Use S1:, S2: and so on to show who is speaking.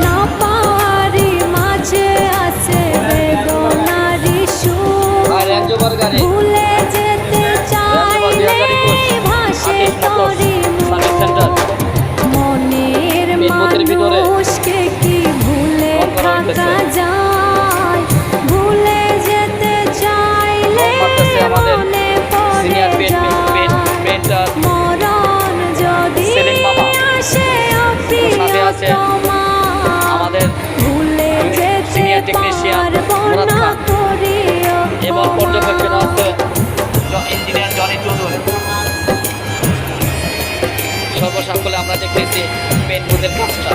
S1: না পারি মাঝে আছে বেদনারি সুর, ভুলে যেতে চাইলে ভাসে তোরি মনের মানুষকে কি ভুলে থাকা যায়, ভুলে যেতে চাইলে মনে পড়ে যায় মরণ যদি আসে অপ্রিয়তমা, ভুলে যেতে পারবো না তোরি
S2: ইঞ্জিনিয়ার জনি টুডু। সর্বসাকুল্যে আমরা দেখতেছি পেন বুথের কাজটা।